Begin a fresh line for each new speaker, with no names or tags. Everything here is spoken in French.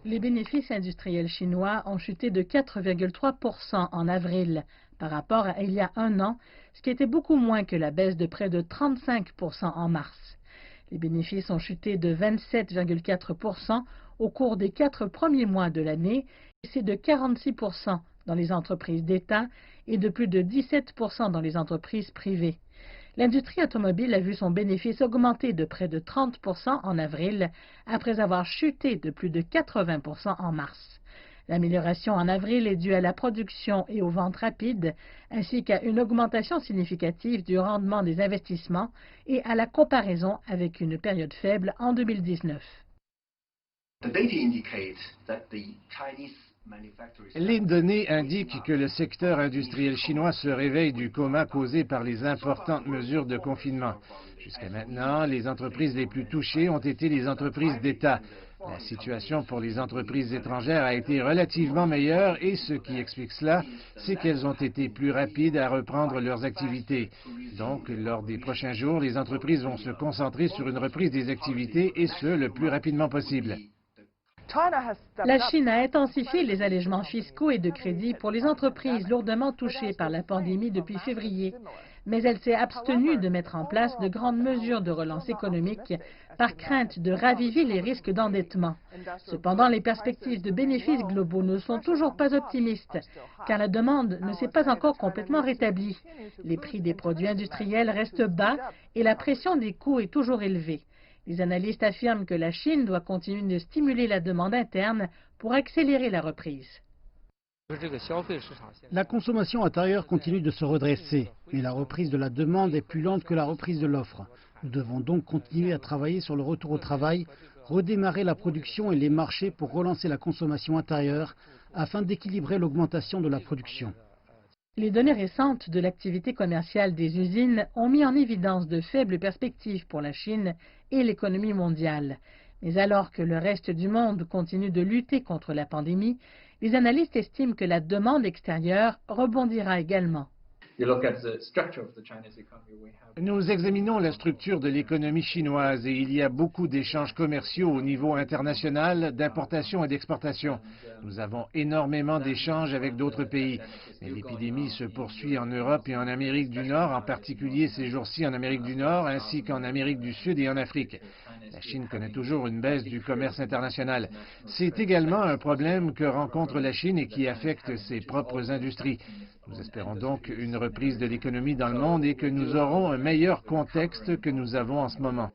Les bénéfices industriels chinois ont chuté de 4,3% en avril par rapport à il y a un an, ce qui était beaucoup moins que la baisse de près de 35% en mars. Les bénéfices ont chuté de 27,4% au cours des 4 premiers mois de l'année, et c'est de 46% dans les entreprises d'État et de plus de 17% dans les entreprises privées. L'industrie automobile a vu son bénéfice augmenter de près de 30% en avril, après avoir chuté de plus de 80% en mars. L'amélioration en avril est due à la production et aux ventes rapides, ainsi qu'à une augmentation significative du rendement des investissements et à la comparaison avec une période faible en 2019.
Les données indiquent que le secteur industriel chinois se réveille du coma causé par les importantes mesures de confinement. Jusqu'à maintenant, les entreprises les plus touchées ont été les entreprises d'État. La situation pour les entreprises étrangères a été relativement meilleure et ce qui explique cela, c'est qu'elles ont été plus rapides à reprendre leurs activités. Donc, lors des prochains jours, les entreprises vont se concentrer sur une reprise des activités et ce, le plus rapidement possible.
La Chine a intensifié les allègements fiscaux et de crédit pour les entreprises lourdement touchées par la pandémie depuis février, mais elle s'est abstenue de mettre en place de grandes mesures de relance économique par crainte de raviver les risques d'endettement. Cependant, les perspectives de bénéfices globaux ne sont toujours pas optimistes, car la demande ne s'est pas encore complètement rétablie. Les prix des produits industriels restent bas et la pression des coûts est toujours élevée. Les analystes affirment que la Chine doit continuer de stimuler la demande interne pour accélérer la reprise.
La consommation intérieure continue de se redresser, mais la reprise de la demande est plus lente que la reprise de l'offre. Nous devons donc continuer à travailler sur le retour au travail, redémarrer la production et les marchés pour relancer la consommation intérieure afin d'équilibrer l'augmentation de la production.
Les données récentes de l'activité commerciale des usines ont mis en évidence de faibles perspectives pour la Chine et l'économie mondiale. Mais alors que le reste du monde continue de lutter contre la pandémie, les analystes estiment que la demande extérieure rebondira également.
Nous examinons la structure de l'économie chinoise et il y a beaucoup d'échanges commerciaux au niveau international, d'importation et d'exportation. Nous avons énormément d'échanges avec d'autres pays. Mais l'épidémie se poursuit en Europe et en Amérique du Nord, en particulier ces jours-ci en Amérique du Nord, ainsi qu'en Amérique du Sud et en Afrique. La Chine connaît toujours une baisse du commerce international. C'est également un problème que rencontre la Chine et qui affecte ses propres industries. Nous espérons donc une reprise de l'économie dans le monde et que nous aurons un meilleur contexte que nous avons en ce moment.